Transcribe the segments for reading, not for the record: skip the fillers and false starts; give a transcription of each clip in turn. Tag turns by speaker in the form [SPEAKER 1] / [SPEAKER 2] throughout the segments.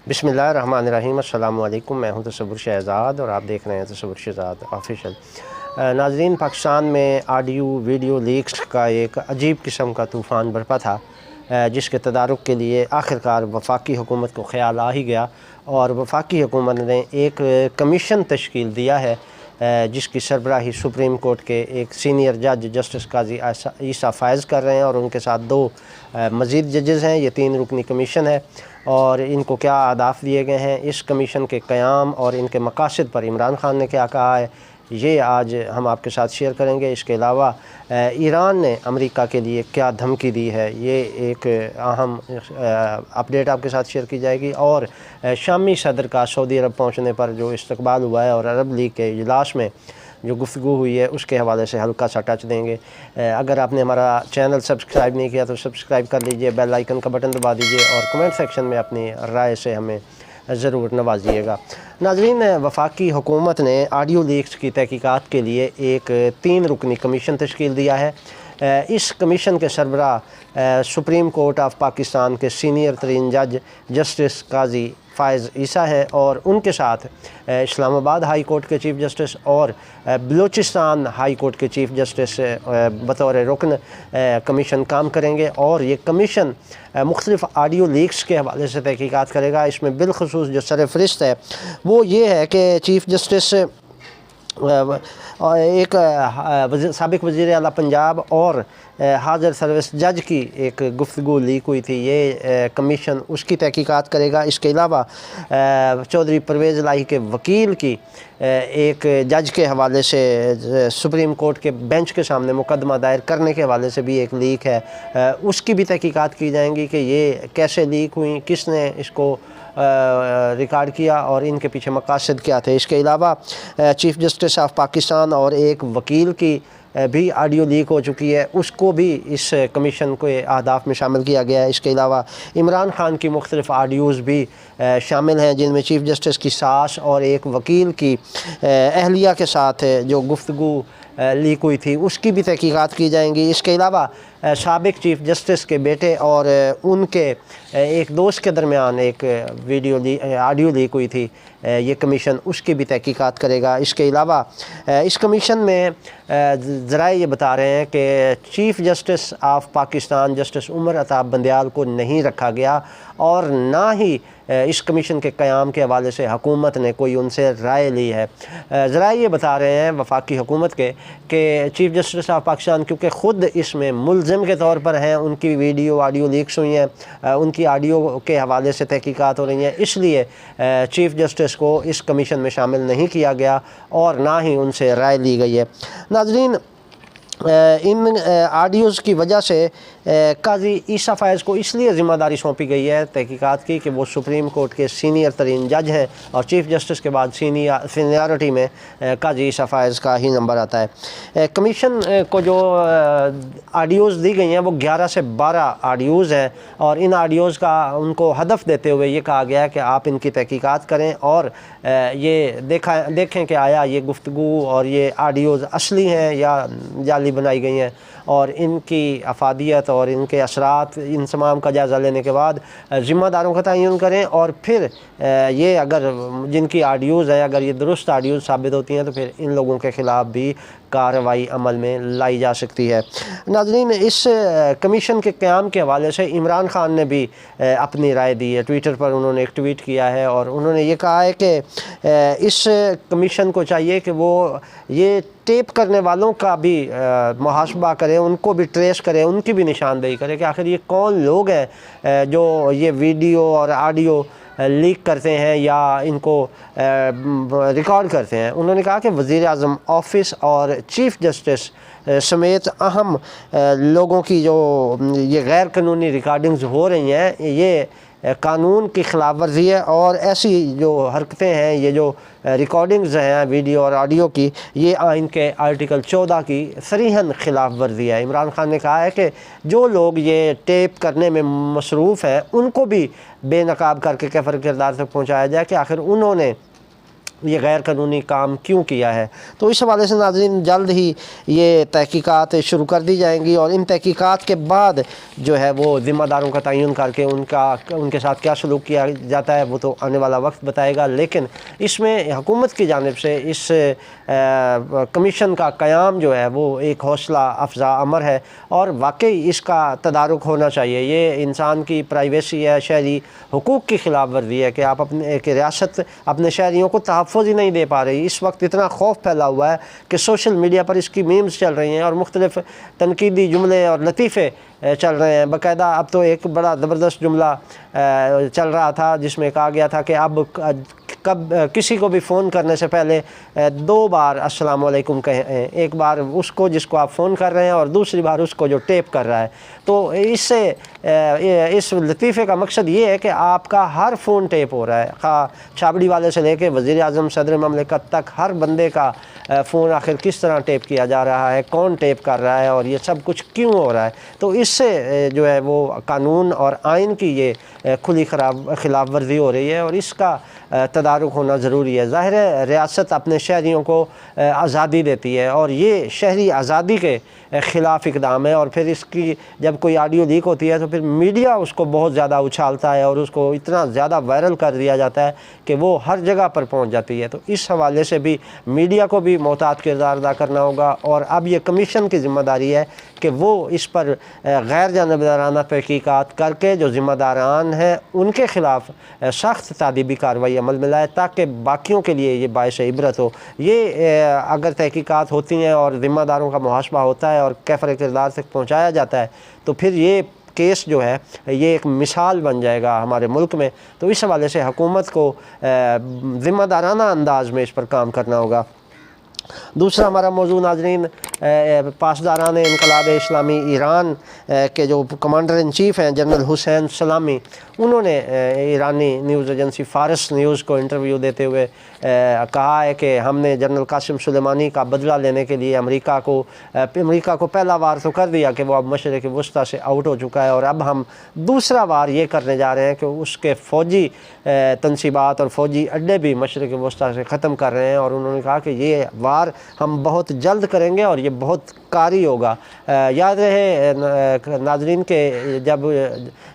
[SPEAKER 1] बिस्मिल्लाहिर्रहमानिर्रहीम। अस्सलामु अलैकुम। मैं हूं तसव्वुर शहज़ाद और आप देख रहे हैं तसव्वुर शहज़ाद ऑफिशियल। नाज़रीन, पाकिस्तान में ऑडियो वीडियो लीक्स का एक अजीब किस्म का तूफ़ान बरपा था, जिसके तदारुक के लिए आखिरकार वफाकी हुकूमत को ख्याल आ ही गया और वफाकी हुकूमत ने एक कमीशन तश्कील दिया है, जिसकी सरबराही सुप्रीम कोर्ट के एक सीनियर जज जस्टिस काजी ईसा फ़ायज़ कर रहे हैं और उनके साथ दो मज़ीद जजेज़ हैं। ये 3 रुकनी कमीशन है और इनको क्या अहदाफ़ दिए गए हैं, इस कमीशन के क़याम और इनके मकासद पर इमरान ख़ान ने क्या कहा है, ये आज हम आपके साथ शेयर करेंगे। इसके अलावा ईरान ने अमेरिका के लिए क्या धमकी दी है, ये एक अहम अपडेट आपके साथ शेयर की जाएगी। और शामी सदर का सऊदी अरब पहुँचने पर जो इस्तकबाल हुआ है और अरब लीग के इजलास में जो गुफ्तगू हुई है, उसके हवाले से हल्का सा टच देंगे। अगर आपने हमारा चैनल सब्सक्राइब नहीं किया तो सब्सक्राइब कर लीजिए, बेल आइकन का बटन दबा दीजिए और कमेंट सेक्शन में अपनी राय से हमें ज़रूर नवाजिएगा। नाज़रीन, वफाकी हुकूमत ने ऑडियो लीक्स की तहकीकात के लिए एक 3 रुकनी कमीशन तश्कील दिया है। इस कमीशन के सरबराह सुप्रीम कोर्ट ऑफ पाकिस्तान के सीनियर तरीन जज जस्टिस काजी फ़ायज़ ईसा हैं और उनके साथ इस्लामाबाद हाई कोर्ट के चीफ़ जस्टिस और बलूचिस्तान हाई कोर्ट के चीफ़ जस्टिस बतौर रुकन कमीशन काम करेंगे। और ये कमीशन मुख्तलिफ़ ऑडियो लीक्स के हवाले से तहकीकात करेगा। इसमें बिलखुसूस जो सरफ़हरिस्त है वो ये है कि चीफ़ जस्टिस एक साबिक़ वज़ीर आला पंजाब और हाज़र सर्विस जज की एक गुफ्तगू लीक हुई थी, ये कमीशन उसकी तहकीकात करेगा। इसके अलावा चौधरी परवेज़ इलाही के वकील की एक जज के हवाले से सुप्रीम कोर्ट के बेंच के सामने मुकदमा दायर करने के हवाले से भी एक लीक है, उसकी भी तहकीकात की जाएंगी कि ये कैसे लीक हुई, किसने इसको रिकॉर्ड किया और इनके पीछे मकासद क्या थे। इसके अलावा चीफ़ जस्टिस ऑफ पाकिस्तान और एक वकील की भी ऑडियो लीक हो चुकी है, उसको भी इस कमीशन के अहदाफ़ में शामिल किया गया है। इसके अलावा इमरान ख़ान की मुख्तलिफ़ ऑडियोज़ भी शामिल हैं, जिनमें चीफ़ जस्टिस की सास और एक वकील की अहलिया के साथ जो गुफ्तगू लीक हुई थी उसकी भी तहकीकात की जाएंगी। इसके अलावा साबिक़ चीफ़ जस्टिस के बेटे और उनके एक दोस्त के दरमियान एक ऑडियो लीक हुई थी, ये कमीशन उसकी भी तहकीकात करेगा। इसके अलावा इस कमीशन में ज़राए ये बता रहे हैं कि chief justice of Pakistan justice Umar Ata Bandial को नहीं रखा गया और ना ही इस कमीशन के क़याम के हवाले से हुकूमत ने कोई उनसे राय ली है। ज़राए ये बता रहे हैं वफाकी हुकूमत के कि चीफ़ जस्टिस ऑफ पाकिस्तान क्योंकि ख़ुद इसमें मुल्ज़िम के तौर पर हैं, उनकी वीडियो ऑडियो लीक्स हुई हैं, उनकी ऑडियो के हवाले से तहकीकात हो रही हैं, इसलिए चीफ़ जस्टिस को इस कमीशन में शामिल नहीं किया गया और ना ही उनसे राय ली गई है। नाज़रीन, इन ऑडियोज़ की वजह से काजी ईसा फ़ायज़ को इसलिए ज़िम्मेदारी सौंपी गई है तहकीकात की कि वो सुप्रीम कोर्ट के सीनियर तरीन जज हैं और चीफ़ जस्टिस के बाद सीनियरिटी में काजी ईसा फ़ायज़ का ही नंबर आता है। कमीशन को जो ऑडियोज़ दी गई हैं वो 11 से 12 ऑडियोज़ हैं और इन ऑडियोज़ का उनको हदफ देते हुए ये कहा गया है कि आप इनकी तहकीकात करें और ये देखें कि आया ये गुफ्तगू और ये ऑडियोज़ असली हैं या जाली बनाई गई हैं और इनकी अफादियत और इनके असरात इन तमाम का जायज़ा लेने के बाद ज़िम्मेदारों का तयन करें और फिर ये अगर जिनकी ऑडियोज़ हैं अगर ये दुरुस्त ऑडियोज़ साबित होती हैं तो फिर इन लोगों के ख़िलाफ़ भी कार्रवाई अमल में लाई जा सकती है। नाज़रीन, इस कमीशन के क़याम के हवाले से इमरान ख़ान ने भी अपनी राय दी है। ट्विटर पर उन्होंने एक ट्वीट किया है और उन्होंने ये कहा है कि इस कमीशन को चाहिए कि वो ये टेप करने वालों का भी मुहासबा करे, उनको भी ट्रेस करे, उनकी भी निशानदेही करे कि आखिर ये कौन लोग हैं जो ये वीडियो और ऑडियो लीक करते हैं या इनको रिकॉर्ड करते हैं। उन्होंने कहा कि वज़ीर आज़म ऑफिस और चीफ़ जस्टिस समेत अहम लोगों की जो ये गैर कानूनी रिकॉर्डिंग्स हो रही हैं ये कानून की ख़िलाफ़ वर्जी है और ऐसी जो हरकतें हैं, ये जो रिकॉर्डिंग्स हैं वीडियो और ऑडियो की, ये आइन के आर्टिकल 14 की सरीहन ख़िलाफ़ वर्जी है। इमरान ख़ान ने कहा है कि जो लोग ये टेप करने में मसरूफ़ हैं उनको भी बेनकाब करके कैफर किरदार तक पहुँचाया जाए कि आखिर उन्होंने ये गैर कानूनी काम क्यों किया है। तो इस हवाले से नाज़रीन जल्द ही ये तहकीकात शुरू कर दी जाएंगी और इन तहकीकात के बाद जो है वो ज़िम्मेदारों का तयन करके उनके साथ क्या सलूक किया जाता है वो तो आने वाला वक्त बताएगा। लेकिन इसमें हुकूमत की जानिब से इस कमीशन का क़याम जो है वो एक हौसला अफजा अमर है और वाकई इसका तदारुक होना चाहिए। ये इंसान की प्राइवेसी है, शहरी हुकूक की खिलाफ वर्जी है कि आप अपने एक रियासत अपने शहरियों को तहफ़्फ़ुज़ ही नहीं दे पा रही। इस वक्त इतना खौफ फैला हुआ है कि सोशल मीडिया पर इसकी मीम्स चल रही हैं और मुख्तलिफ़ तनकीदी जुमले और लतीफ़े चल रहे हैं। बाकायदा अब तो एक बड़ा ज़बरदस्त जुमला चल रहा था जिसमें कहा गया था कि अब कब किसी को भी फ़ोन करने से पहले 2 बार अस्सलाम वालेकुम कहें, एक बार उसको जिसको आप फ़ोन कर रहे हैं और दूसरी बार उसको जो टेप कर रहा है। तो इससे इस लतीफ़े का मकसद ये है कि आपका हर फ़ोन टेप हो रहा है, खा छाबड़ी वाले से लेके वज़ीर-ए-आज़म सदर ममलिकत तक हर बंदे का फ़ोन आखिर किस तरह टेप किया जा रहा है, कौन टेप कर रहा है और ये सब कुछ क्यों हो रहा है। तो इससे जो है वो कानून और आइन की ये खुली खिलाफ वर्जी हो रही है और इसका तदारुक होना ज़रूरी है। ज़ाहिर है रियासत अपने शहरियों को आज़ादी देती है और ये शहरी आज़ादी के ख़िलाफ़ इक़दाम है और फिर इसकी जब कोई ऑडियो लीक होती है तो फिर मीडिया उसको बहुत ज़्यादा उछालता है और उसको इतना ज़्यादा वायरल कर दिया जाता है कि वो हर जगह पर पहुंच जाती है। तो इस हवाले से भी मीडिया को भी मोहतात किरदार अदा करना होगा और अब ये कमीशन की ज़िम्मेदारी है कि वो इस पर गैर जानबदाराना तहकीकात करके जो ज़िम्मेदारान हैं उनके ख़िलाफ़ सख्त तादीबी कार्रवाई अमल में लाए ताकि बाकियों के लिए ये बाइस इबरत हो। ये अगर तहकीकात होती हैं और ज़िम्मेदारों का मुहासबा होता है और कैफ़र किरदार तक पहुँचाया जाता है तो फिर ये केस जो है ये एक मिसाल बन जाएगा हमारे मुल्क में। तो इस हवाले से हुकूमत को ज़िम्मेदाराना अंदाज में इस पर काम करना होगा। दूसरा हमारा मौजू नाज़रीन पासदारान इनकलाब इस्लामी ईरान के जो कमांडर इन चीफ़ हैं जनरल हुसैन सलामी, उन्होंने ईरानी न्यूज़ एजेंसी फ़ारस न्यूज़ को इंटरव्यू देते हुए कहा है कि हमने जनरल कासिम सुलेमानी का बदला लेने के लिए अमेरिका को पहला वार तो कर दिया कि वो अब मशरिक़ वस्ता से आउट हो चुका है और अब हम दूसरा वार ये करने जा रहे हैं कि उसके फ़ौजी तनसीबात और फ़ौजी अड्डे भी मशरिक़ वस्ता से ख़त्म कर रहे हैं। और उन्होंने कहा कि ये वार हम बहुत जल्द करेंगे और ये बहुत कारी होगा। याद रहे नाज़रीन के जब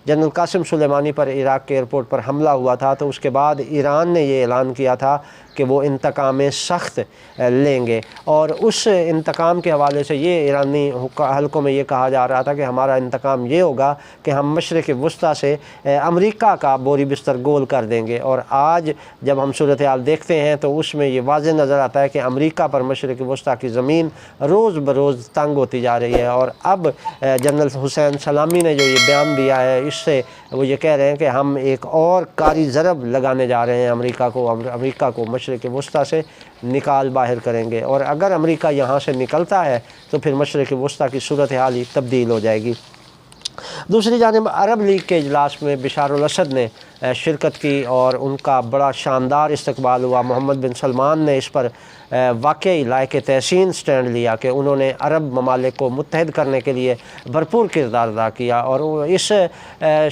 [SPEAKER 1] जनरल कासिम सुलेमानी पर इराक़ के एयरपोर्ट पर हमला हुआ था तो उसके बाद ईरान ने ये ऐलान किया था कि वो इंतकाम सख्त लेंगे और उस इंतकाम के हवाले से ये ईरानी हलकों में ये कहा जा रहा था कि हमारा इंतकाम ये होगा कि हम मशरिक़ वस्ता से अमेरिका का बोरी बिस्तर गोल कर देंगे। और आज जब हम सूरत हाल देखते हैं तो उसमें ये वाज़ेह नज़र आता है कि अमेरिका पर मशरिक़ वस्ता की ज़मीन रोज़ बरोज़ तंग होती जा रही है। और अब जनरल हुसैन सलामी ने जो ये बयान दिया है इससे वो ये कह रहे हैं कि हम एक और कारी ज़रब लगाने जा रहे हैं अमेरिका को मशरिक़ वस्ता से निकाल बाहर करेंगे। और अगर अमेरिका यहाँ से निकलता है तो फिर मशरिक़ वस्ता की सूरत हाल ही तब्दील हो जाएगी। दूसरी जानिब अरब लीग के इजलास में बशार अल असद ने शिरकत की और उनका बड़ा शानदार इस्तकबाल हुआ। मोहम्मद बिन सलमान ने इस पर वाकई लायक तहसीन स्टैंड लिया कि उन्होंने अरब ममालिक को मुत्तहद करने के लिए भरपूर किरदार अदा किया। और इस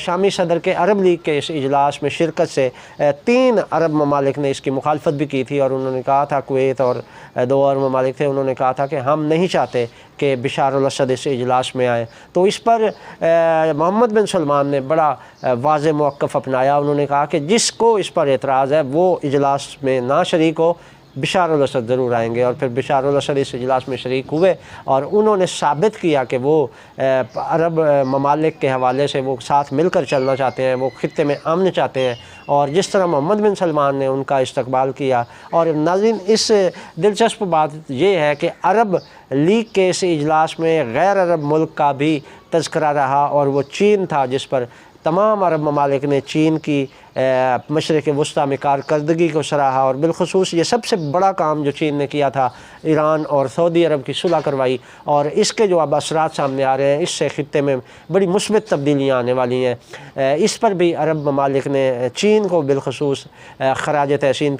[SPEAKER 1] शामी सदर के अरब लीग के इस इजलास में शिरकत से 3 अरब ममालिक ने इसकी मुखालफत भी की थी और उन्होंने कहा था, कुवैत और 2 और ममालिक थे, उन्होंने कहा था कि हम नहीं चाहते कि बशार अल असद इस इजलास में आए। तो इस पर मोहम्मद बिन सलमान ने बड़ा वाज़ेह मौक़िफ़ अपनाया। उन्होंने कहा कि जिसको इस पर एतराज़ है वो इजलास में ना शरीक हो, बशार अल असद ज़रूर आएंगे। और फिर बशार अल असद इस इजलास में शरीक हुए और उन्होंने साबित किया कि वो अरब ममालिक के हवाले से वो साथ मिलकर चलना चाहते हैं, वो ख़ित्ते में अमन चाहते हैं। और जिस तरह मोहम्मद बिन सलमान ने उनका इस्तकबाल किया। और नाज़रीन इस दिलचस्प बात ये है कि अरब लीग के इस इजलास में गैर अरब मुल्क का भी तज़किरा रहा और वो चीन था, जिस पर तमाम अरब ममालिक ने चीन की मशरिक़ वस्ता में कारकर्दगी को सराहा। और बिलखुसूस ये सबसे बड़ा काम जो चीन ने किया था, ईरान और सऊदी अरब की सुलह करवाई और इसके जो अब असरात सामने आ रहे हैं, इससे ख़ित्ते में बड़ी मुस्बित तब्दीलियाँ आने वाली हैं। इस पर भी अरब ममालिक ने चीन को बिलखुसूस खराज तहसीन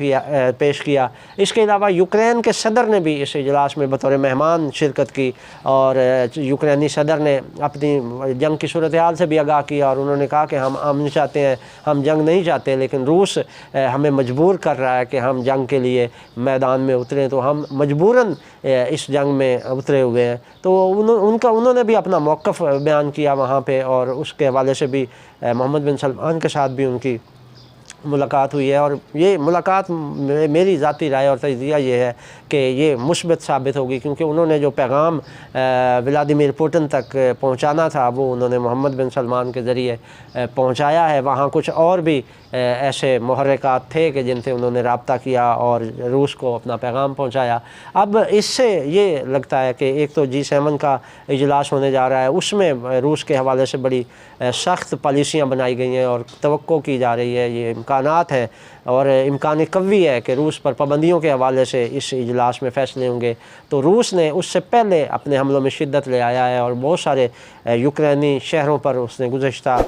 [SPEAKER 1] पेश किया। इसके अलावा यूक्रेन के सदर ने भी इस इजलास में बतौर मेहमान शिरकत की और यूक्रेनी सदर ने अपनी जंग की सूरत हाल से भी आगाह किया और उन्होंने कहा कि हम अमन चाहते हैं, हम जंग नहीं चाहते, लेकिन रूस हमें मजबूर कर रहा है कि हम जंग के लिए मैदान में उतरें, तो हम मजबूरन इस जंग में उतरे हुए हैं। तो उन्होंने भी अपना मौक़िफ़ बयान किया वहाँ पे, और उसके हवाले से भी मोहम्मद बिन सलमान के साथ भी उनकी मुलाकात हुई है। और ये मुलाकात मेरी ज़ाती राय और तजज़िया ये है कि ये मुस्बत साबित होगी, क्योंकि उन्होंने जो पैगाम व्लादिमीर पुतिन तक पहुंचाना था वो उन्होंने मोहम्मद बिन सलमान के ज़रिए पहुंचाया है। वहाँ कुछ और भी ऐसे मुहर्रिकात थे कि जिनसे उन्होंने रब्ता किया और रूस को अपना पैगाम पहुंचाया। अब इससे ये लगता है कि एक तो G7 का इजलास होने जा रहा है, उसमें रूस के हवाले से बड़ी सख्त पॉलिसियाँ बनाई गई हैं और तवक्को की जा रही है, ये इम्कानात हैं और इम्कान कवी है कि रूस पर पाबंदियों के हवाले से इस इजलास में फ़ैसले होंगे। तो रूस ने उससे पहले अपने हमलों में शिद्दत ले आया है और बहुत सारे यूक्रेनी शहरों पर उसने गुज़श्ता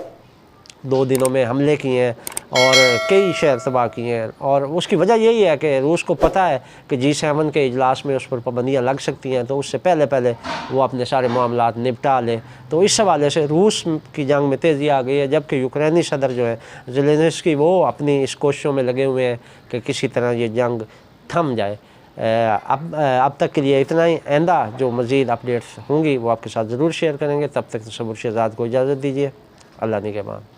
[SPEAKER 1] 2 दिनों में हमले किए हैं और कई शहर तबाह किए हैं। और उसकी वजह यही है कि रूस को पता है कि G7 के इजलास में उस पर पाबंदियाँ लग सकती हैं, तो उससे पहले पहले वो अपने सारे मामलात निपटा ले। तो इस हवाले से रूस की जंग में तेज़ी आ गई है, जबकि यूक्रेनी सदर जो है ज़ेलेंस्की वो अपनी इस कोशिशों में लगे हुए हैं कि किसी तरह ये जंग थम जाए। अब तक के लिए इतना ही। आइंदा जो मज़ीद अपडेट्स होंगी वो आपके साथ ज़रूर शेयर करेंगे। तब तक तसव्वुर शहज़ाद को इजाज़त दीजिए। अल्लाह निगहबान।